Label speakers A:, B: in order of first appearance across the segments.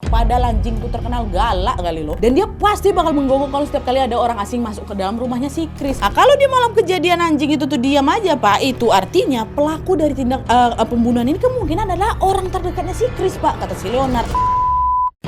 A: Padahal anjing tuh terkenal galak kali loh. Dan dia pasti bakal menggonggong kalau setiap kali ada orang asing masuk ke dalam rumahnya si Chris. Nah, kalau di malam kejadian anjing itu tuh diam aja Pak, itu artinya pelaku dari tindak pembunuhan ini kemungkinan adalah orang terdekatnya si Chris Pak, kata si Leonard.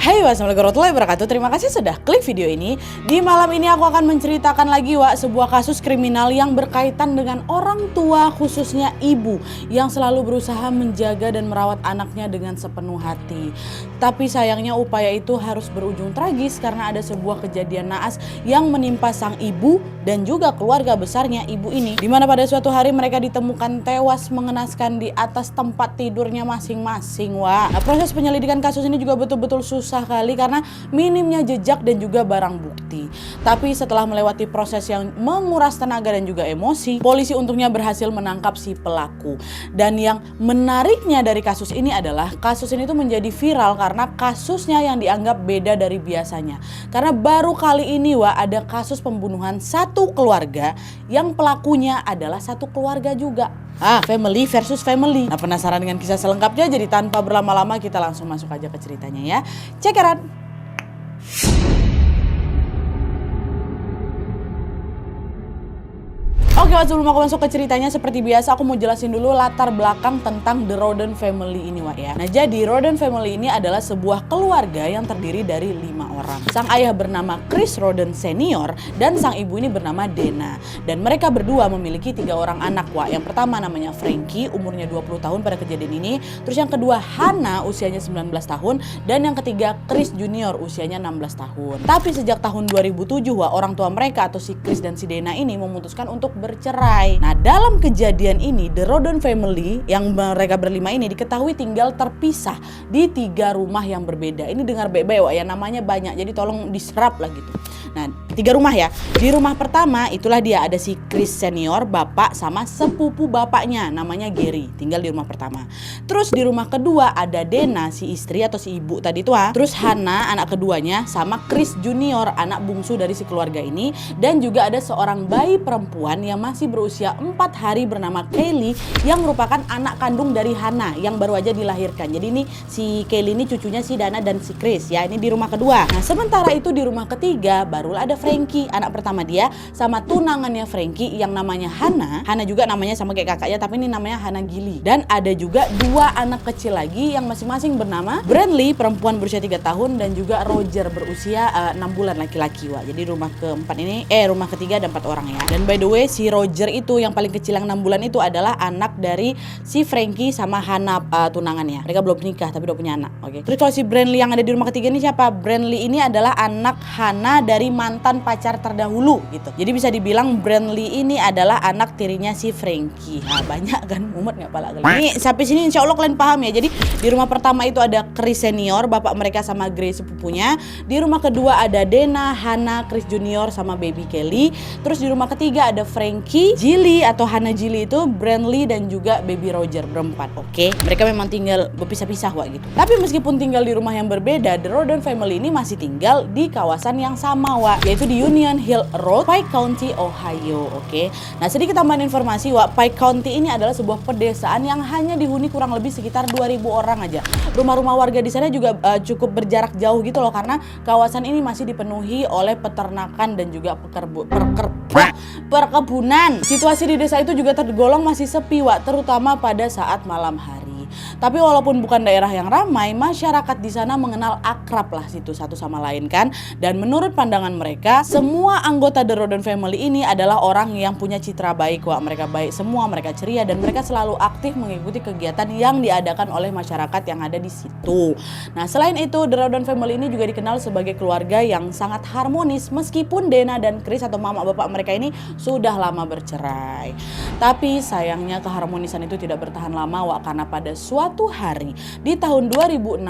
A: Hai, wassalamualaikum warahmatullahi wabarakatuh. Terima kasih sudah klik video ini. Di malam ini aku akan menceritakan lagi sebuah kasus kriminal yang berkaitan dengan orang tua, khususnya ibu yang selalu berusaha menjaga dan merawat anaknya dengan sepenuh hati. Tapi sayangnya upaya itu harus berujung tragis karena ada sebuah kejadian naas yang menimpa sang ibu dan juga keluarga besarnya ibu ini, di mana pada suatu hari mereka ditemukan tewas mengenaskan di atas tempat tidurnya masing-masing. Nah, proses penyelidikan kasus ini juga betul-betul susah kali karena minimnya jejak dan juga barang bukti. Tapi setelah melewati proses yang menguras tenaga dan juga emosi, polisi untungnya berhasil menangkap si pelaku. Dan yang menariknya dari kasus ini adalah kasus ini tuh menjadi viral karena kasusnya yang dianggap beda dari biasanya. Karena baru kali ini ada kasus pembunuhan satu keluarga yang pelakunya adalah satu keluarga juga. Family versus family. Nah, penasaran dengan kisah selengkapnya? Jadi tanpa berlama-lama kita langsung masuk aja ke ceritanya ya. Check it out. Oke, sebelum aku masuk ke ceritanya, seperti biasa aku mau jelasin dulu latar belakang tentang The Rhoden Family ini ya. Nah, jadi Rhoden Family ini adalah sebuah keluarga yang terdiri dari 5 orang. Sang ayah bernama Chris Rhoden Senior dan sang ibu ini bernama Dana. Dan mereka berdua memiliki 3 orang anak Yang pertama namanya Frankie, umurnya 20 tahun pada kejadian ini. Terus yang kedua Hannah, usianya 19 tahun. Dan yang ketiga Chris Junior, usianya 16 tahun. Tapi sejak tahun 2007 orang tua mereka atau si Chris dan si Dana ini memutuskan untuk bercerai. Nah, dalam kejadian ini The Rhoden Family yang mereka berlima ini diketahui tinggal terpisah di 3 rumah yang berbeda. Ini dengar baik-baik ya, namanya banyak, jadi tolong diserap lah gitu. Nah, 3 rumah ya. Di rumah pertama itulah dia ada si Chris Senior, bapak sama sepupu bapaknya namanya Gary, tinggal di rumah pertama. Terus di rumah kedua ada Dana, si istri atau si ibu tadi tuh. Terus Hannah anak keduanya sama Chris Junior, anak bungsu dari si keluarga ini. Dan juga ada seorang bayi perempuan yang masih berusia 4 hari bernama Kaylee yang merupakan anak kandung dari Hannah yang baru aja dilahirkan. Jadi ini si Kaylee ini cucunya si Dana dan si Chris ya. Ini di rumah kedua. Nah, sementara itu di rumah ketiga barulah ada Frankie, anak pertama dia sama tunangannya Frankie yang namanya Hannah. Hannah juga namanya sama kayak kakaknya, tapi ini namanya Hannah Gilly. Dan ada juga 2 anak kecil lagi yang masing-masing bernama Brandley, perempuan berusia 3 tahun, dan juga Roger berusia 6 bulan laki-laki. Jadi rumah keempat ini rumah ketiga ada 4 orang ya. Dan by the way si Roger itu yang paling kecil yang 6 bulan itu adalah anak dari si Frankie sama Hannah tunangannya. Mereka belum nikah tapi udah punya anak. Oke. Terus kalau si Brandley yang ada di rumah ketiga ini siapa? Brandley ini adalah anak Hannah dari mantan pacar terdahulu gitu. Jadi bisa dibilang Brandley ini adalah anak tirinya si Frankie. Nah, banyak kan, mumet nggak pala kali. Ini sampai sini insya Allah kalian paham ya. Jadi di rumah pertama itu ada Chris Senior, bapak mereka sama Grace sepupunya. Di rumah kedua ada Dana, Hannah, Chris Junior sama baby Kelly. Terus di rumah ketiga ada Frankie, Gilly atau Hannah Gilly itu, Brandley dan juga baby Roger berempat. Oke. Mereka memang tinggal berpisah-pisah gitu. Tapi meskipun tinggal di rumah yang berbeda, The Rhoden Family ini masih tinggal di kawasan yang sama yaitu di Union Hill Road, Pike County, Ohio. Oke. Nah, sedikit tambahan informasi Pike County ini adalah sebuah pedesaan yang hanya dihuni kurang lebih sekitar 2.000 orang aja. Rumah-rumah warga di sana juga cukup berjarak jauh gitu loh, karena kawasan ini masih dipenuhi oleh peternakan dan juga perkebunan. Situasi di desa itu juga tergolong masih sepi terutama pada saat malam hari. Tapi walaupun bukan daerah yang ramai, masyarakat di sana mengenal akrab lah situ satu sama lain kan. Dan menurut pandangan mereka, semua anggota The Rhoden Family ini adalah orang yang punya citra baik Mereka baik semua, mereka ceria dan mereka selalu aktif mengikuti kegiatan yang diadakan oleh masyarakat yang ada di situ. Nah, selain itu The Rhoden Family ini juga dikenal sebagai keluarga yang sangat harmonis meskipun Dana dan Chris atau mama bapak mereka ini sudah lama bercerai. Tapi sayangnya keharmonisan itu tidak bertahan lama karena pada suatu hari di tahun 2016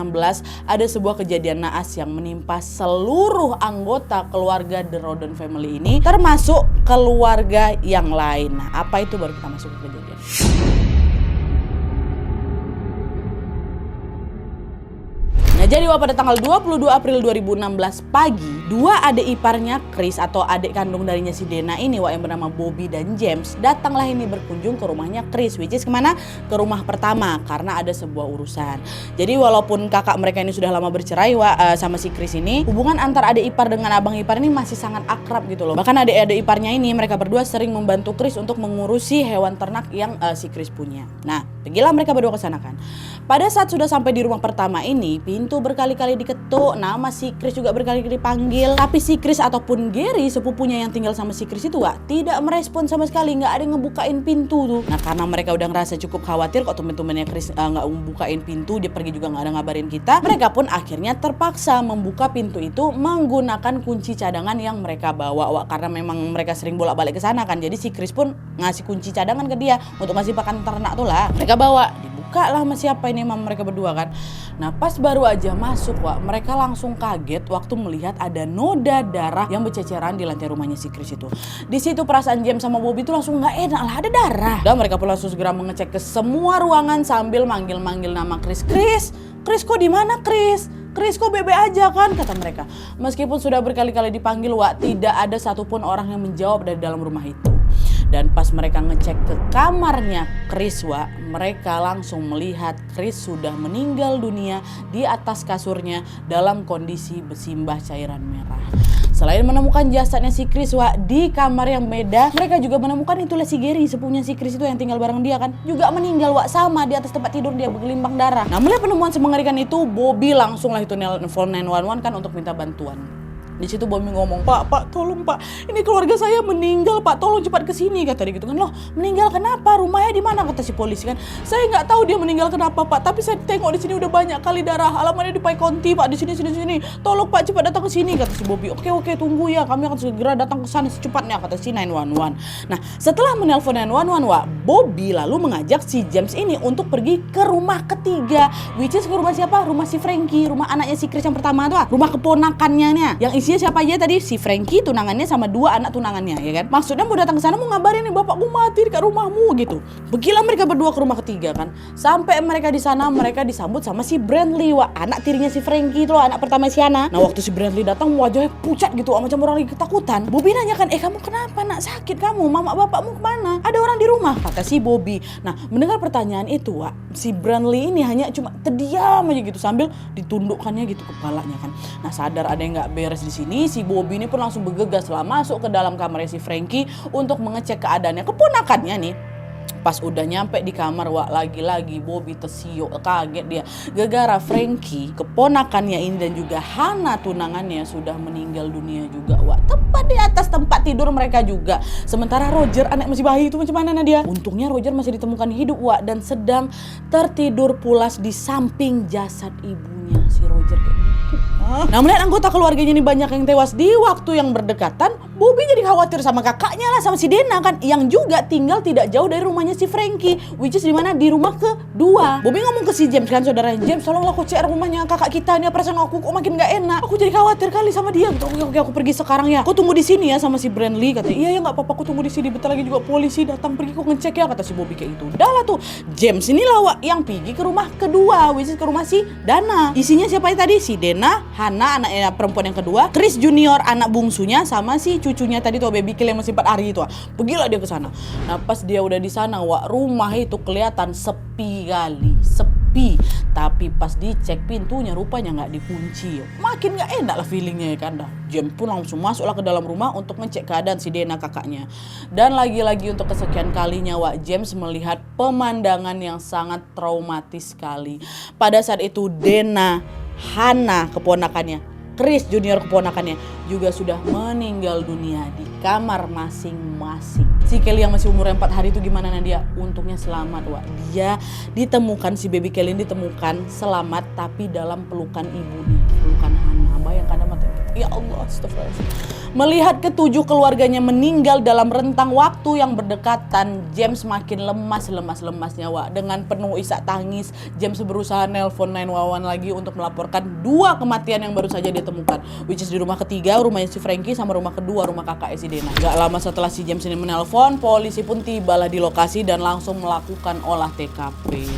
A: ada sebuah kejadian naas yang menimpa seluruh anggota keluarga The Rhoden Family ini, termasuk keluarga yang lain. Nah, apa itu baru kita masuk ke kejadian. Nah, jadi pada tanggal 22 April 2016 pagi, Dua adik iparnya Chris atau adik kandung darinya si Dena ini Wak, yang bernama Bobby dan James, datanglah ini berkunjung ke rumahnya Chris, which is kemana? Ke rumah pertama, karena ada sebuah urusan. Jadi walaupun kakak mereka ini sudah lama bercerai Wak, sama si Chris ini, hubungan antar adik ipar dengan abang ipar ini masih sangat akrab gitu loh. Bahkan adik-adik iparnya ini, mereka berdua sering membantu Chris untuk mengurusi hewan ternak yang si Chris punya. Nah, pergilah mereka berdua ke sana kan. Pada saat sudah sampai di rumah pertama ini, pintu berkali-kali diketuk, nama si Chris juga berkali-kali dipanggil. Tapi si Chris ataupun Gary, sepupunya yang tinggal sama si Chris itu Wak, tidak merespon sama sekali, nggak ada yang ngebukain pintu tuh. Nah, karena mereka udah ngerasa cukup khawatir kok temen-temennya Chris nggak membukain pintu, dia pergi juga nggak ada ngabarin kita. Mereka pun akhirnya terpaksa membuka pintu itu menggunakan kunci cadangan yang mereka bawa Wak, karena memang mereka sering bolak-balik ke sana kan. Jadi si Chris pun ngasih kunci cadangan ke dia untuk ngasih pakan ternak tuh lah. Mereka bawa, dibuka lah sama siapa ini, mam mereka berdua kan. Nah, pas baru aja masuk Wak, mereka langsung kaget waktu melihat ada noda darah yang berceceran di lantai rumahnya si Chris itu. Di situ perasaan James sama Bobby itu langsung nggak enak lah, ada darah. Dan mereka pun langsung segera mengecek ke semua ruangan sambil manggil-manggil nama Chris. Chris kok di mana Chris? Chris kok bebe aja kan, kata mereka. Meskipun sudah berkali-kali dipanggil Wak, tidak ada satupun orang yang menjawab dari dalam rumah itu. Dan pas mereka ngecek ke kamarnya Chris Wak, mereka langsung melihat Chris sudah meninggal dunia di atas kasurnya dalam kondisi bersimbah cairan merah. Selain menemukan jasadnya si Chris Wak di kamar yang beda, mereka juga menemukan itulah si Gary, sepupunya si Chris itu yang tinggal bareng dia kan, juga meninggal Wak, sama di atas tempat tidur dia bergelimbang darah. Nah, melihat penemuan semengerikan itu, Bobby langsung lah itu nelfon 911 kan untuk minta bantuan. Di situ Bobby ngomong, Pak, tolong Pak, ini keluarga saya meninggal Pak, tolong cepat kesini, kata dia gitu kan. Loh, meninggal kenapa? Rumahnya di mana? Kata si polisi kan. Saya nggak tahu dia meninggal kenapa Pak, tapi saya tengok di sini udah banyak kali darah, alamatnya di Paikonti Pak, di sini. Tolong Pak cepat datang ke sini, kata si Bobby. Oke, tunggu ya, kami akan segera datang ke sana secepatnya, kata si 911. Nah, setelah menelpon 911 Wak, Bobby lalu mengajak si James ini untuk pergi ke rumah ketiga, which is ke rumah siapa? Rumah si Frankie, rumah anaknya si Chris yang pertama tuh, rumah keponakannya nih, yang isinya siapa aja tadi? Si Frankie, tunangannya sama dua anak tunangannya, ya kan? Maksudnya mau datang ke sana mau ngabarin nih, bapakku mati dekat rumahmu gitu. Begilah mereka berdua ke rumah ketiga kan. Sampai mereka di sana, mereka disambut sama si Brandley Wak, anak tirinya si Frankie itu loh, anak pertama si Hana. Nah, waktu si Brandley datang wajahnya pucat gitu, macam orang lagi ketakutan. Bobby nanya kan, kamu kenapa nak, sakit kamu? Mama bapakmu kemana? Ada orang di rumah, kata si Bobby. Nah, mendengar pertanyaan itu Wak, si Brandley ini hanya cuma terdiam aja gitu sambil ditundukkannya gitu kepalanya kan. Nah, sadar ada yang nggak beres di sini, si Bobby ini pun langsung bergegas lah masuk ke dalam kamarnya si Frankie untuk mengecek keadaannya keponakannya nih. Pas udah nyampe di kamar Wak, lagi-lagi Bobby tersiok, kaget dia. Gara-gara Frankie, keponakannya ini dan juga Hana tunangannya sudah meninggal dunia juga Wak. Tepat di atas tempat tidur mereka juga. Sementara Roger, anak masih bayi itu macam mana dia? Untungnya Roger masih ditemukan hidup Wak, dan sedang tertidur pulas di samping jasad ibunya si Roger kayak gitu. Nah, melihat anggota keluarganya ini banyak yang tewas di waktu yang berdekatan, Bobby jadi khawatir sama kakaknya lah, sama si Dena kan, yang juga tinggal tidak jauh dari rumahnya si Frankie, which is dimana? Di rumah kedua. Bobby ngomong ke si James kan, saudara James, tolonglah kau cek rumahnya kakak kita nih, perasaan aku kok makin gak enak, aku jadi khawatir kali sama dia gitu. Oke, aku pergi sekarang ya, kau tunggu di sini ya sama si Brandley, katanya. Iya ya nggak apa-apa, aku tunggu di sini, bentar lagi juga polisi datang, pergi kau ngecek ya, kata si Bobby kayak gitu. Udah lah tuh, James ini lah Wak yang pergi ke rumah kedua, which is ke rumah si Dana. Isinya siapa tadi? Si Dena, Hana anaknya perempuan yang kedua, Chris Junior anak bungsunya, sama si cucunya tadi tuh baby kill yang masih 4 hari itu. Pergilah dia ke sana. Nah, pas dia udah di sana Wak, rumah itu kelihatan sepi kali, sepi. Tapi pas dicek pintunya rupanya nggak dikunci. Makin nggak enak lah feelingnya ya kan. Dah, James pun langsung masuklah ke dalam rumah untuk ngecek keadaan si Dena kakaknya. Dan lagi-lagi untuk kesekian kalinya Wak, James melihat pemandangan yang sangat traumatis sekali. Pada saat itu Dena, Hana keponakannya, Chris Junior keponakannya juga sudah meninggal dunia di kamar masing-masing. Si Kelly yang masih umurnya 4 hari itu gimana Nadia? Untungnya selamat Wak. Dia ditemukan, si baby Kelly ditemukan selamat tapi dalam pelukan ibunya, pelukan Hana. Bayangkan mata. Ya Allah, astagfirullahaladzim. Melihat ketujuh keluarganya meninggal dalam rentang waktu yang berdekatan, James makin lemasnya Wak. Dengan penuh isak tangis, James berusaha nelpon 911 lagi untuk melaporkan 2 kematian yang baru saja ditemukan, which is di rumah ketiga tahu rumahnya si Franky sama rumah kedua, rumah kakak si Dena. Gak lama setelah si James ini menelpon, polisi pun tibalah di lokasi dan langsung melakukan olah TKP.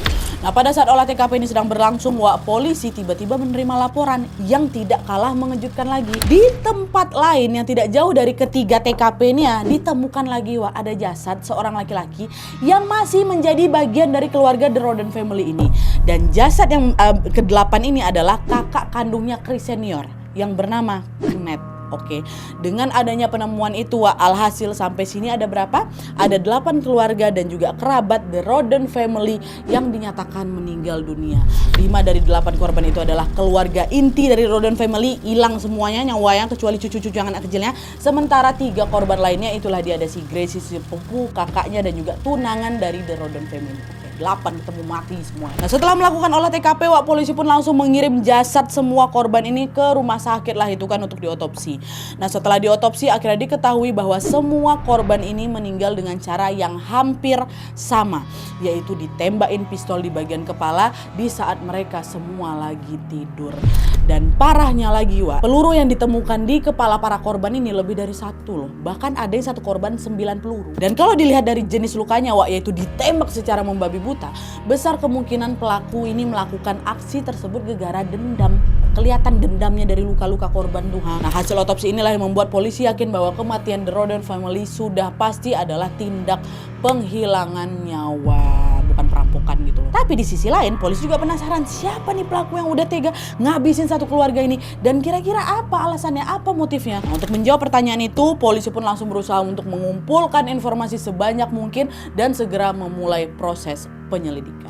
A: Nah, pada saat olah TKP ini sedang berlangsung, polisi tiba-tiba menerima laporan yang tidak kalah mengejutkan lagi. Di tempat lain yang tidak jauh dari ketiga TKP ini ditemukan lagi ada jasad seorang laki-laki yang masih menjadi bagian dari keluarga The Roden family ini. Dan jasad yang ke-8 ini adalah kakak kandungnya Chris senior yang bernama Kenneth. Oke, dengan adanya penemuan itu alhasil sampai sini ada berapa? Ada 8 keluarga dan juga kerabat The Roden family yang dinyatakan meninggal dunia. 5 dari 8 korban itu adalah keluarga inti dari Roden family, hilang semuanya nyawanya kecuali cucu-cucu yang anak kecilnya. Sementara 3 korban lainnya itulah dia ada si Grace, si sepupu, kakaknya dan juga tunangan dari The Roden family. 8 ketemu mati semua. Nah, setelah melakukan olah TKP, polisi pun langsung mengirim jasad semua korban ini ke rumah sakit lah itu kan untuk diotopsi. Nah, setelah diotopsi akhirnya diketahui bahwa semua korban ini meninggal dengan cara yang hampir sama, yaitu ditembakin pistol di bagian kepala di saat mereka semua lagi tidur. Dan parahnya lagi peluru yang ditemukan di kepala para korban ini lebih dari 1 loh. Bahkan ada yang 1 korban 9 peluru. Dan kalau dilihat dari jenis lukanya yaitu ditembak secara membabi buta, besar kemungkinan pelaku ini melakukan aksi tersebut gara-gara dendam. Kelihatan dendamnya dari luka-luka korban tuh. Nah, hasil otopsi inilah yang membuat polisi yakin bahwa kematian The Roden family sudah pasti adalah tindak penghilangan nyawa, bukan perampokan gitu loh. Tapi di sisi lain polisi juga penasaran siapa nih pelaku yang udah tega ngabisin satu keluarga ini dan kira-kira apa alasannya, apa motifnya. Nah, untuk menjawab pertanyaan itu polisi pun langsung berusaha untuk mengumpulkan informasi sebanyak mungkin dan segera memulai proses penyelidikan.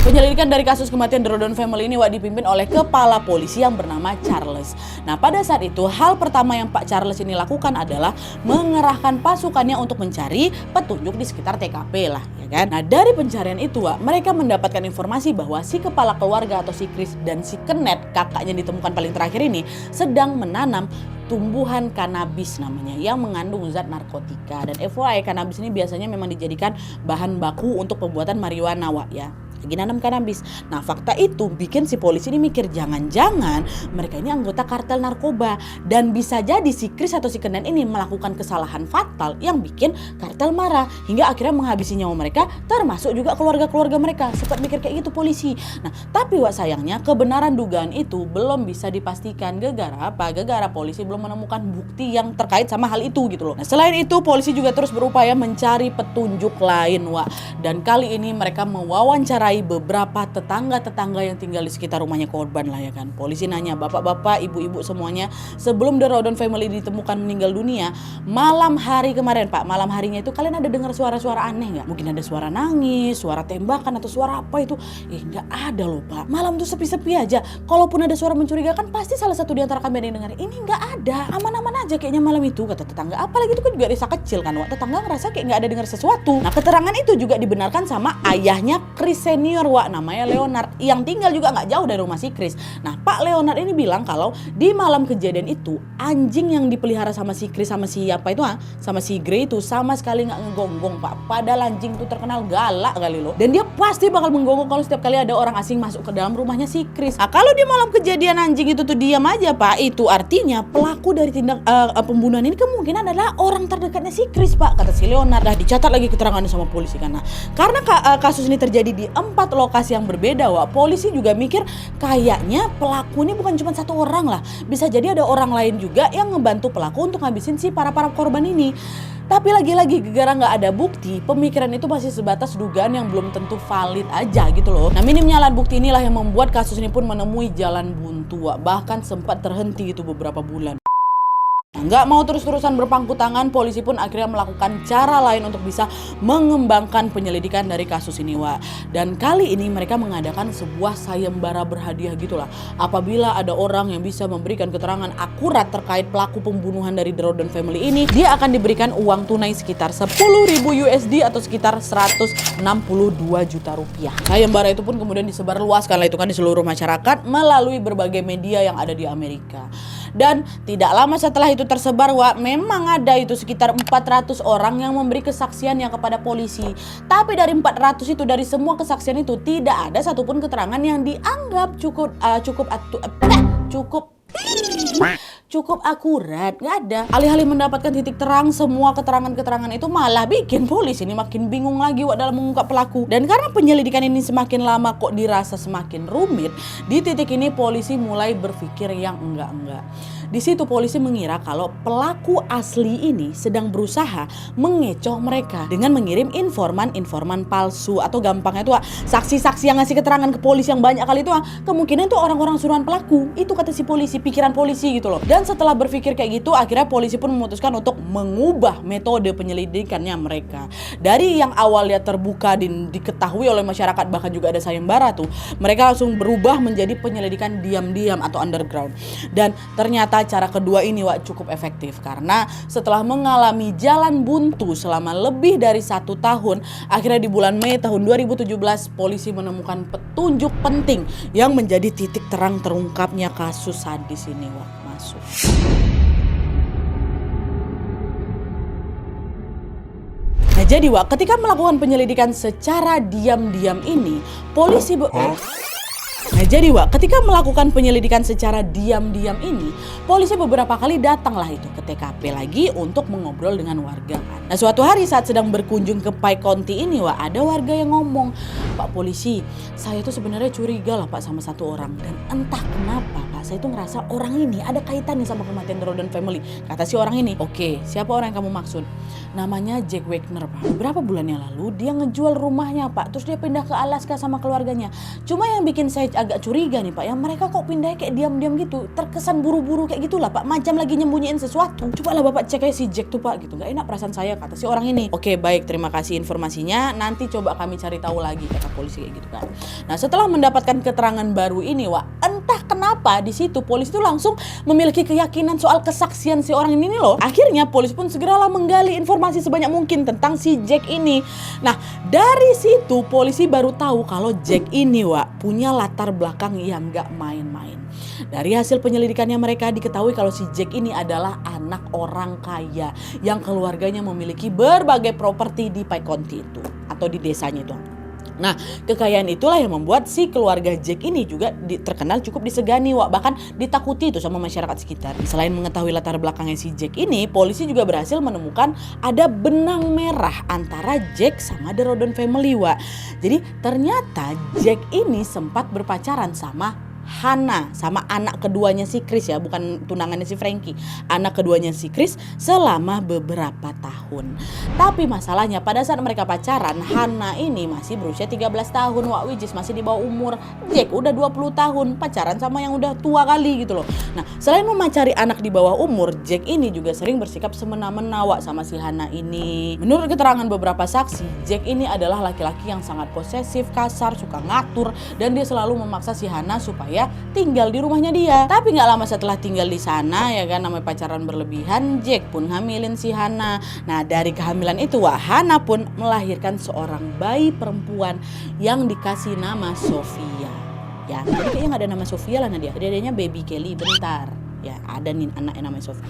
A: Penyelidikan dari kasus kematian The Roden family ini dipimpin oleh kepala polisi yang bernama Charles. Nah, pada saat itu hal pertama yang Pak Charles ini lakukan adalah mengerahkan pasukannya untuk mencari petunjuk di sekitar TKP lah, ya kan? Nah, dari pencarian itu mereka mendapatkan informasi bahwa si kepala keluarga atau si Chris dan si Kenneth, kakaknya ditemukan paling terakhir ini, sedang menanam tumbuhan kanabis namanya yang mengandung zat narkotika. Dan FYI, kanabis ini biasanya memang dijadikan bahan baku untuk pembuatan marijuana ya. Lagi nanam kanabis. Nah, fakta itu bikin si polisi ini mikir jangan-jangan mereka ini anggota kartel narkoba dan bisa jadi si Chris atau si Kenneth ini melakukan kesalahan fatal yang bikin kartel marah hingga akhirnya menghabisi nyawa mereka termasuk juga keluarga-keluarga mereka. Sempat mikir kayak gitu polisi. Nah, tapi sayangnya kebenaran dugaan itu belum bisa dipastikan gara-gara apa? Gara-gara polisi belum menemukan bukti yang terkait sama hal itu gitu loh. Nah, selain itu polisi juga terus berupaya mencari petunjuk lain dan kali ini mereka mewawancarai beberapa tetangga-tetangga yang tinggal di sekitar rumahnya korban lah ya kan. Polisi nanya bapak-bapak, ibu-ibu semuanya, sebelum The Roden family ditemukan meninggal dunia, malam hari kemarin Pak, malam harinya itu kalian ada dengar suara-suara aneh nggak? Mungkin ada suara nangis, suara tembakan atau suara apa itu? Nggak ada loh Pak. Malam tuh sepi-sepi aja. Kalaupun ada suara mencurigakan pasti salah satu di antara kami ada yang dengar. Ini nggak ada, aman-aman aja kayaknya malam itu kata tetangga. Apalagi itu kan juga desa kecil kan, tetangga ngerasa kayak nggak ada dengar sesuatu. Nah, keterangan itu juga dibenarkan sama ayahnya Chris senior namanya Leonard yang tinggal juga nggak jauh dari rumah si Chris. Nah, Pak Leonard ini bilang kalau di malam kejadian itu anjing yang dipelihara sama si Chris sama si sama si Grey itu sama sekali nggak ngegonggong Pak. Padahal anjing itu terkenal galak kali loh. Dan dia pasti bakal menggonggong kalau setiap kali ada orang asing masuk ke dalam rumahnya si Chris. Nah, kalau di malam kejadian anjing itu tuh diam aja Pak, itu artinya pelaku dari tindak pembunuhan ini kemungkinan adalah orang terdekatnya si Chris Pak, kata si Leonard. Dah dicatat lagi keterangannya sama polisi karena kasus ini terjadi di 4 lokasi yang berbeda polisi juga mikir kayaknya pelaku ini bukan cuma satu orang lah, bisa jadi ada orang lain juga yang ngebantu pelaku untuk ngabisin si para korban ini. Tapi lagi-lagi gara-gara nggak ada bukti, pemikiran itu masih sebatas dugaan yang belum tentu valid aja gitu loh. Nah, minimnya alat bukti inilah yang membuat kasus ini pun menemui jalan buntu bahkan sempat terhenti itu beberapa bulan. Nggak mau terus-terusan berpangku tangan, polisi pun akhirnya melakukan cara lain untuk bisa mengembangkan penyelidikan dari kasus ini Dan kali ini mereka mengadakan sebuah sayembara berhadiah gitulah. Apabila ada orang yang bisa memberikan keterangan akurat terkait pelaku pembunuhan dari The Roden family ini, dia akan diberikan uang tunai sekitar 10.000 USD atau sekitar 162 juta rupiah. Sayembara itu pun kemudian disebarluaskan lah itu kan di seluruh masyarakat melalui berbagai media yang ada di Amerika. Dan tidak lama setelah itu tersebar, Wak, memang ada itu sekitar 400 orang yang memberi kesaksian yang kepada polisi. Tapi dari 400 itu, dari semua kesaksian itu tidak ada satupun keterangan yang dianggap cukup akurat, nggak ada. Alih-alih mendapatkan titik terang, semua keterangan-keterangan itu malah bikin polisi ini makin bingung lagi, Wak, dalam mengungkap pelaku. Dan karena penyelidikan ini semakin lama kok dirasa semakin rumit, di titik ini polisi mulai berpikir yang enggak-enggak. Di situ polisi mengira kalau pelaku asli ini sedang berusaha mengecoh mereka dengan mengirim informan-informan palsu, atau gampangnya itu saksi-saksi yang ngasih keterangan ke polisi yang banyak kali itu kemungkinan itu orang-orang suruhan pelaku. Itu kata si polisi, pikiran polisi gitu loh. Dan setelah berpikir kayak gitu, akhirnya polisi pun memutuskan untuk mengubah metode penyelidikannya mereka. Dari yang awalnya terbuka dan diketahui oleh masyarakat, bahkan juga ada sayembara tuh, mereka langsung berubah menjadi penyelidikan diam-diam atau underground. Dan ternyata cara kedua ini, Wak, cukup efektif karena setelah mengalami jalan buntu selama lebih dari 1 tahun, akhirnya di bulan Mei tahun 2017 polisi menemukan petunjuk penting yang menjadi titik terang terungkapnya kasus sadis ini, Wak. Masuk. Nah jadi, Wak, ketika melakukan penyelidikan secara diam-diam ini, polisi ketika melakukan penyelidikan secara diam-diam ini, polisi beberapa kali datanglah itu ke TKP lagi untuk mengobrol dengan warga kan. Nah suatu hari saat sedang berkunjung ke Pai Konti ini, Wak, ada warga yang ngomong, "Pak polisi, saya tuh sebenarnya curiga lah, Pak, sama satu orang. Dan entah kenapa, Pak, saya tuh ngerasa orang ini ada kaitannya sama kematian The Rodon Family." Kata si orang ini, "Oke, siapa orang yang kamu maksud?" "Namanya Jack Wagner, Pak. Beberapa bulan yang lalu dia ngejual rumahnya, Pak. Terus dia pindah ke Alaska sama keluarganya. Cuma yang bikin saya agak curiga nih, Pak, yang mereka kok pindahnya kayak diam-diam gitu. Terkesan buru-buru kayak gitulah, Pak. Macam lagi nyembunyiin sesuatu. Cobalah Bapak cek aja si Jack tuh, Pak, gitu. Gak enak perasaan saya," kata si orang ini. "Oke, baik, terima kasih informasinya. Nanti coba kami cari tahu lagi," kata polisi kayak gitu kan. Nah, setelah mendapatkan keterangan baru ini, Wak, entah kenapa di situ polisi tuh langsung memiliki keyakinan soal kesaksian si orang ini loh. Akhirnya polisi pun segeralah menggali informasi sebanyak mungkin tentang si Jack ini. Nah, dari situ polisi baru tahu kalau Jack ini, Wak, punya latar belakang yang gak main-main. Dari hasil penyelidikannya mereka diketahui kalau si Jack ini adalah anak orang kaya yang keluarganya memiliki berbagai properti di Pai Konti itu atau di desanya itu. Nah, kekayaan itulah yang membuat si keluarga Jack ini juga terkenal cukup disegani, Wak, bahkan ditakuti itu sama masyarakat sekitar. Selain mengetahui latar belakangnya si Jack ini, polisi juga berhasil menemukan ada benang merah antara Jack sama The Rodon Family, Wak. Jadi ternyata Jack ini sempat berpacaran sama Hana, sama anak keduanya si Chris, ya, bukan tunangannya si Frankie. Anak keduanya si Chris selama beberapa tahun. Tapi masalahnya pada saat mereka pacaran, Hana ini masih berusia 13 tahun, Wak, which is masih di bawah umur. Jack udah 20 tahun, pacaran sama yang udah tua kali gitu loh. Nah, selain memacari anak di bawah umur, Jack ini juga sering bersikap semena-mena, Wak, sama si Hana ini. Menurut keterangan beberapa saksi, Jack ini adalah laki-laki yang sangat posesif, kasar, suka ngatur, dan dia selalu memaksa si Hana supaya tinggal di rumahnya dia. Tapi nggak lama setelah tinggal di sana, ya kan, namanya pacaran berlebihan, Jack pun hamilin si Hana. Nah, dari kehamilan itu, Wak, Hana pun melahirkan seorang bayi perempuan yang dikasih nama Sofia. Ya, jadi kayaknya nggak ada nama Sofia lah, Nadia. Adanya Baby Kelly. Bentar. Ya, ada nih anak yang namanya Sofia.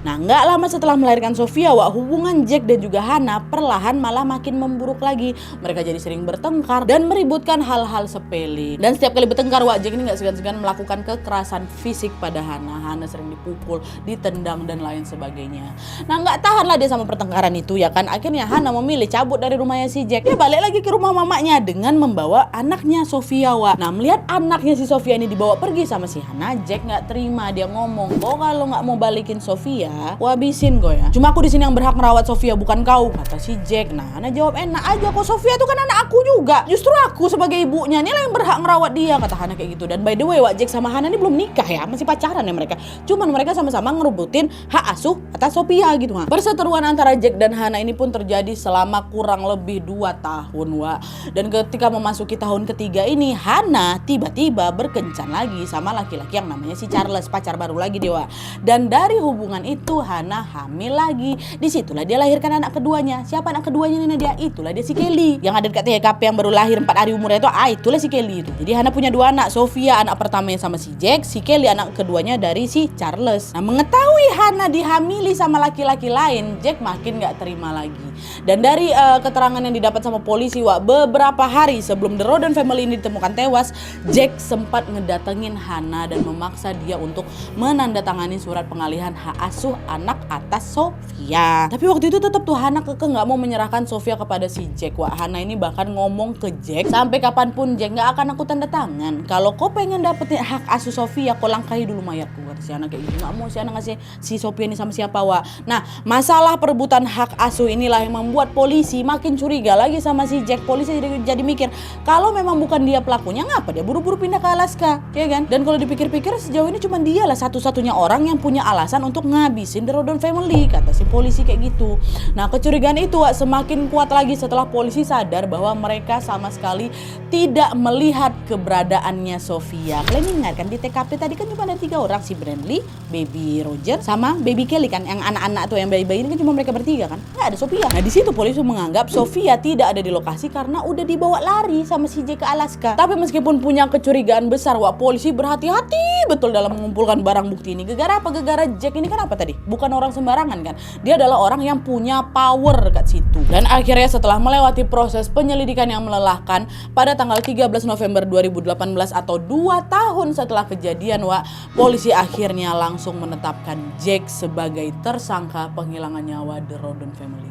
A: Nah, nggak lama setelah melahirkan Sofia, Wak, hubungan Jack dan juga Hana perlahan malah makin memburuk lagi. Mereka jadi sering bertengkar dan meributkan hal-hal sepele. Dan setiap kali bertengkar, Wak, Jack ini nggak segan-segan melakukan kekerasan fisik pada Hana. Hana sering dipukul, ditendang, dan lain sebagainya. Nah, nggak tahan lah dia sama pertengkaran itu, ya kan. Akhirnya Hana memilih cabut dari rumahnya si Jack. Dia balik lagi ke rumah mamanya dengan membawa anaknya Sofia, Wak. Nah, melihat anaknya si Sofia ini dibawa pergi sama si Hana, Jack nggak terima. Dia ngomong, "Kok kalau nggak mau balikin Sofia, gua habisin kok ya. Cuma aku di sini yang berhak merawat Sofia, bukan kau," kata si Jack. Nah, Hana jawab, "Enak aja kok, Sofia itu kan anak aku juga. Justru aku sebagai ibunya nih lah yang berhak merawat dia," kata Hana kayak gitu. Dan by the way, Wak, Jack sama Hana ini belum nikah ya, masih pacaran ya mereka. Cuman mereka sama-sama ngerebutin hak asuh atas Sofia gitu, Wak. Perseteruan antara Jack dan Hana ini pun terjadi selama kurang lebih 2 tahun, Wak. Dan ketika memasuki tahun ketiga ini, Hana tiba-tiba berkencan lagi sama laki-laki yang namanya si Charles, pacar baru lagi lagi dia, Wak. Dan dari hubungan itu Hana hamil lagi. Disitulah dia lahirkan anak keduanya. Siapa anak keduanya ini dia? Itulah dia si Kelly yang ada dekat THKP yang baru lahir 4 hari umurnya itu. Itulah si Kelly itu. Jadi Hana punya 2 anak, Sofia anak pertamanya sama si Jack, si Kelly anak keduanya dari si Charles. Nah, mengetahui Hana dihamili sama laki-laki lain, Jack makin gak terima lagi. Dan dari keterangan yang didapat sama polisi, Wak, beberapa hari sebelum The Rhoden family ini ditemukan tewas, Jack sempat ngedatengin Hana dan memaksa dia untuk menandatangani surat pengalihan hak asuh anak atas Sofia. Tapi waktu itu tetap tuh Hana kekeh nggak mau menyerahkan Sofia kepada si Jack, Wak. Hana ini bahkan ngomong ke Jack, sampai kapanpun Jack nggak akan aku tanda tangan. Kalau kau pengen dapetin hak asuh Sofia, kau langkahi dulu mayatku. Kata si Hana kayak gitu. Nggak mau si Hana ngasih si Sofia ini sama siapa, Wak. Nah, masalah perebutan hak asuh inilah yang membuat polisi makin curiga lagi sama si Jack. Polisi jadi mikir, kalau memang bukan dia pelakunya, ngapa dia buru-buru pindah ke Alaska, ya kan? Dan kalau dipikir-pikir sejauh ini cuma dialah satu-satunya orang yang punya alasan untuk ngabisin The Rhoden family, kata si polisi kayak gitu. Nah, kecurigaan itu, Wak, semakin kuat lagi setelah polisi sadar bahwa mereka sama sekali tidak melihat keberadaannya Sofia. Kalian ingat kan di TKP tadi kan cuma ada 3 orang, si Brandley, baby Roger, sama baby Kelly kan, yang anak-anak tuh yang bayi-bayi ini kan cuma mereka bertiga kan, nggak ada Sofia. Nah, di situ polisi menganggap Sofia tidak ada di lokasi karena udah dibawa lari sama si Jack ke Alaska. Tapi meskipun punya kecurigaan besar, Wak, polisi berhati-hati betul dalam mengumpulkan barang bukti ini. Gegara apa? Gegara Jack ini kan apa tadi? Bukan orang sembarangan kan? Dia adalah orang yang punya power dekat situ. Dan akhirnya setelah melewati proses penyelidikan yang melelahkan, pada tanggal 13 November 2018 atau 2 tahun setelah kejadian, Wak, polisi akhirnya langsung menetapkan Jack sebagai tersangka penghilangan nyawa The Rhoden family.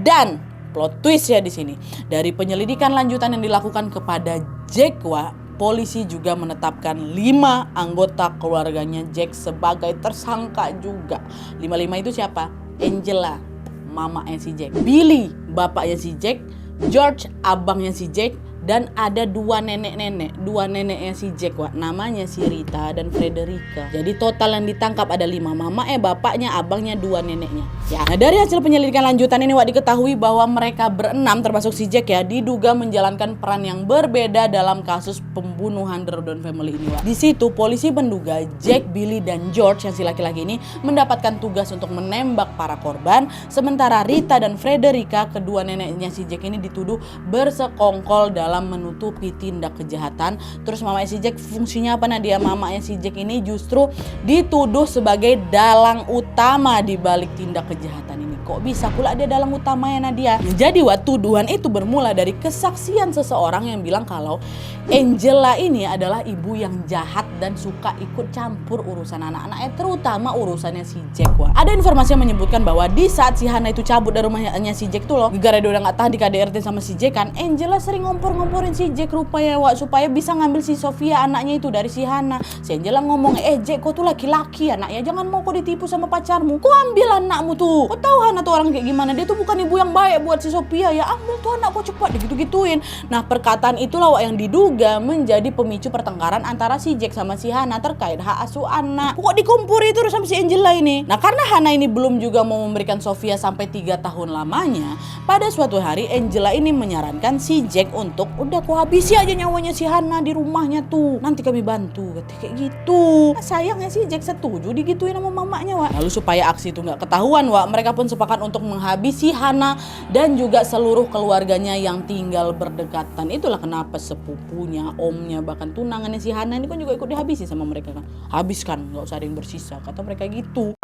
A: Dan plot twist ya di sini. Dari penyelidikan lanjutan yang dilakukan kepada Jack, Wak, polisi juga menetapkan 5 anggota keluarganya Jack sebagai tersangka juga. 5 itu siapa? Angela, mamanya si Jack, Billy, bapaknya si Jack, George, abangnya si Jack, dan ada 2 neneknya si Jack, Wak, namanya si Rita dan Frederica. Jadi total yang ditangkap ada 5, bapaknya, abangnya, 2 neneknya. Ya. Nah, dari hasil penyelidikan lanjutan ini, Wak, diketahui bahwa mereka berenam termasuk si Jack ya diduga menjalankan peran yang berbeda dalam kasus pembunuhan The Rhoden family ini, Wak. Di situ polisi menduga Jack, Billy, dan George yang si laki-laki ini mendapatkan tugas untuk menembak para korban, sementara Rita dan Frederica, kedua neneknya si Jack ini, dituduh bersekongkol dalam menutupi tindak kejahatan. Terus mamanya si Jack fungsinya apa? Nah, dia mamanya si Jack ini justru dituduh sebagai dalang utama di balik tindak kejahatan ini. Kok bisa pula dia dalang utamanya, Nadia? Jadi, Wak, tuduhan itu bermula dari kesaksian seseorang yang bilang kalau Angela ini adalah ibu yang jahat dan suka ikut campur urusan anak-anaknya, terutama urusannya si Jack, Wak. Ada informasi yang menyebutkan bahwa di saat si Hana itu cabut dari rumahnya si Jack tuh loh, gara-gara dia udah gak tahan di KDRT sama si Jack kan, Angela sering ngompor-ngomporin si Jack rupanya, Wak, supaya bisa ngambil si Sofia anaknya itu dari si Hana. Si Angela ngomong, Jack, kau tuh laki-laki anaknya, jangan mau kau ditipu sama pacarmu, kau ambil anakmu tuh. Kau tahu Hana tuh orang kayak gimana, dia tuh bukan ibu yang baik buat si Sofia, ya ambil tuh anak kau cepat, digitu-gituin. Nah, perkataan itulah, Wak, yang diduga menjadi pemicu pertengkaran antara si Jack sama si Hana terkait hak asuh anak. Kok dikumpuri terus sama si Angela ini? Nah, karena Hana ini belum juga mau memberikan Sofia sampai 3 tahun lamanya, pada suatu hari Angela ini menyarankan si Jack untuk udah kau habisi aja nyawanya si Hana di rumahnya tuh, nanti kami bantu, kayak gitu. Nah, sayangnya si Jack setuju digituin sama mamanya, Wak. Lalu supaya aksi itu nggak ketahuan, Wak, mereka pun sepakat untuk menghabisi Hana dan juga seluruh keluarganya yang tinggal berdekatan. Itulah kenapa sepupunya, omnya, bahkan tunangannya si Hana ini kan juga ikut dihabisi sama mereka kan. Habiskan, nggak usah ada yang bersisa, kata mereka gitu.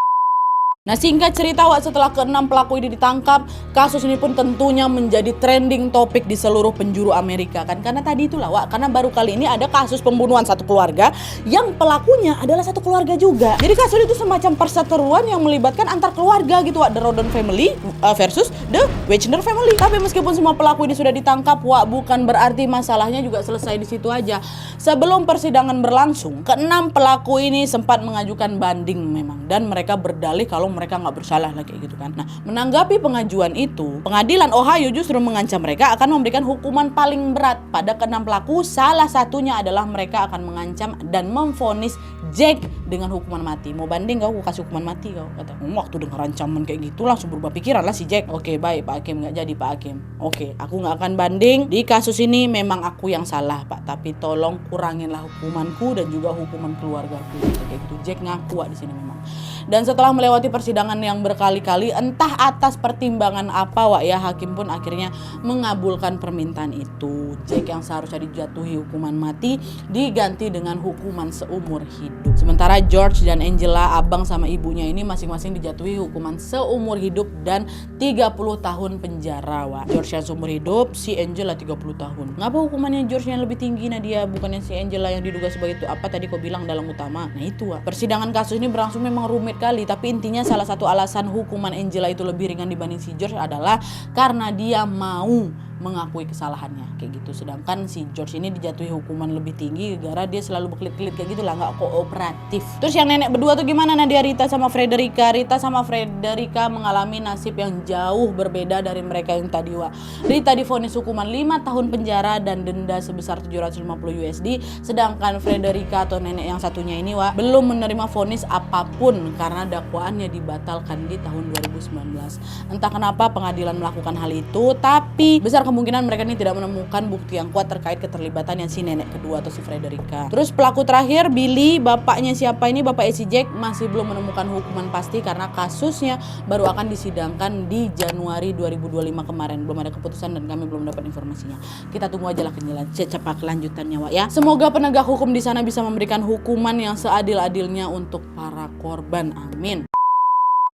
A: Nah, singkat cerita, Wak, setelah ke-6 pelaku ini ditangkap, kasus ini pun tentunya menjadi trending topik di seluruh penjuru Amerika kan. Karena tadi itulah, Wak, karena baru kali ini ada kasus pembunuhan satu keluarga yang pelakunya adalah satu keluarga juga. Jadi kasus itu semacam perseteruan yang melibatkan antar keluarga gitu, Wak, The Rhoden family versus The Wechner family. Tapi meskipun semua pelaku ini sudah ditangkap, Wak, bukan berarti masalahnya juga selesai di situ aja. Sebelum persidangan berlangsung, ke-6 pelaku ini sempat mengajukan banding memang, dan mereka berdalih kalau mereka nggak bersalah lah kayak gitu kan. Nah, menanggapi pengajuan itu, pengadilan Ohio justru mengancam mereka akan memberikan hukuman paling berat pada ke-6 pelaku. Salah satunya adalah mereka akan mengancam dan memvonis Jack dengan hukuman mati. Mau banding kau kasih hukuman mati kau, kata. Waktu dengar ancaman kayak gitu langsung berubah pikiran lah si Jack. Oke, baik Pak Hakim, nggak jadi Pak Hakim. Oke, aku nggak akan banding. Di kasus ini memang aku yang salah Pak, tapi tolong kuranginlah hukumanku dan juga hukuman keluargaku. Kayak gitu Jack ngaku di sini memang. Dan setelah melewati persidangan yang berkali-kali, entah atas pertimbangan apa Wak ya, hakim pun akhirnya mengabulkan permintaan itu. Jack yang seharusnya dijatuhi hukuman mati diganti dengan hukuman seumur hidup. Sementara George dan Angela, abang sama ibunya ini masing-masing dijatuhi hukuman seumur hidup dan 30 tahun penjara Wak. George yang seumur hidup, si Angela 30 tahun. Ngapa hukumannya George yang lebih tinggi Nadia, bukannya si Angela yang diduga sebagai itu apa tadi kau bilang dalam utama? Nah itu Wak. Persidangan kasus ini berlangsung memang rumit kali, tapi intinya salah satu alasan hukuman Angela itu lebih ringan dibanding si George adalah karena dia mau mengakui kesalahannya kayak gitu. Sedangkan si George ini dijatuhi hukuman lebih tinggi gara dia selalu berkelit-kelit kayak gitu lah, nggak kooperatif. Terus yang nenek berdua tuh gimana Nadia, Rita sama Frederica? Rita sama Frederica mengalami nasib yang jauh berbeda dari mereka yang tadi Wak. Rita divonis hukuman 5 tahun penjara dan denda sebesar 750 USD, sedangkan Frederica atau nenek yang satunya ini Wak belum menerima vonis apapun karena dakwaannya dibatalkan di tahun 2019. Entah kenapa pengadilan melakukan hal itu, tapi besar kemungkinan mereka ini tidak menemukan bukti yang kuat terkait keterlibatan yang si nenek kedua atau si Frederica. Terus pelaku terakhir Billy, bapaknya siapa ini, bapak si Jack, masih belum menemukan hukuman pasti karena kasusnya baru akan disidangkan di Januari 2025 kemarin. Belum ada keputusan dan kami belum dapat informasinya. Kita tunggu aja lah cepat kelanjutannya Wak ya. Semoga penegak hukum di sana bisa memberikan hukuman yang seadil-adilnya untuk para korban. Amin.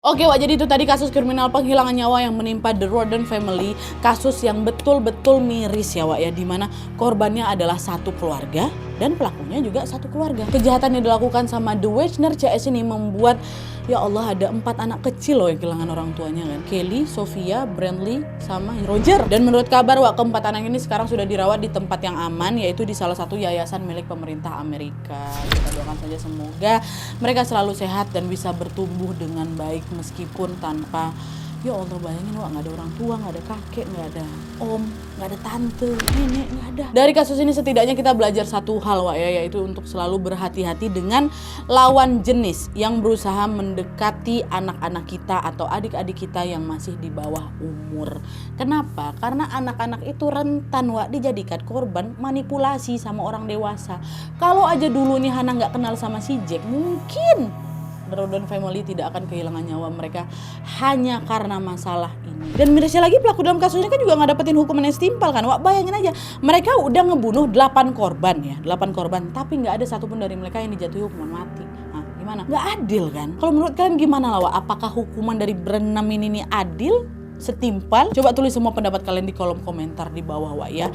A: Oke Wak, jadi itu tadi kasus kriminal penghilangan nyawa yang menimpa The Roden Family. Kasus yang betul-betul miris ya Wak ya, dimana korbannya adalah satu keluarga dan pelakunya juga satu keluarga. Kejahatan yang dilakukan sama The Wechner CS ini membuat ya Allah ada 4 anak kecil loh yang kehilangan orang tuanya kan. Kelly, Sophia, Brandley, sama Roger. Dan menurut kabar Wak, keempat anak ini sekarang sudah dirawat di tempat yang aman, yaitu di salah satu yayasan milik pemerintah Amerika. Kita doakan saja semoga mereka selalu sehat dan bisa bertumbuh dengan baik meskipun tanpa, ya Allah bayangin Wak, nggak ada orang tua, nggak ada kakek, nggak ada om, nggak ada tante, nenek, nggak ada. Dari kasus ini setidaknya kita belajar satu hal Wak ya, yaitu untuk selalu berhati-hati dengan lawan jenis yang berusaha mendekati anak-anak kita atau adik-adik kita yang masih di bawah umur. Kenapa? Karena anak-anak itu rentan Wak dijadikan korban manipulasi sama orang dewasa. Kalau aja dulu nih Hana nggak kenal sama si Jack, mungkin The Roden Family tidak akan kehilangan nyawa mereka hanya karena masalah ini. Dan mirisnya lagi pelaku dalam kasus ini kan juga nggak dapetin hukuman yang setimpal kan Wak. Bayangin aja, mereka udah ngebunuh 8 korban ya, 8 korban, tapi nggak ada satupun dari mereka yang dijatuhi hukuman mati. Nah gimana? Nggak adil kan? Kalau menurut kalian gimana lah Wak? Apakah hukuman dari berenam ini adil? Setimpal? Coba tulis semua pendapat kalian di kolom komentar di bawah Wak ya.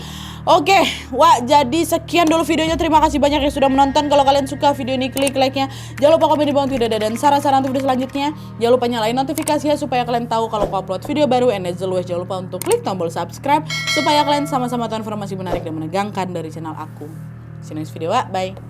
A: Oke Wak, jadi sekian dulu videonya. Terima kasih banyak yang sudah menonton. Kalau kalian suka video ini, klik like-nya. Jangan lupa komen di bawah tidak ada, dan saran-saran untuk video selanjutnya. Jangan lupa nyalain notifikasinya supaya kalian tahu kalau aku upload video baru. And as always, jangan lupa untuk klik tombol subscribe supaya kalian sama-sama tahu informasi menarik dan menegangkan dari channel aku. See you next video Wak, bye.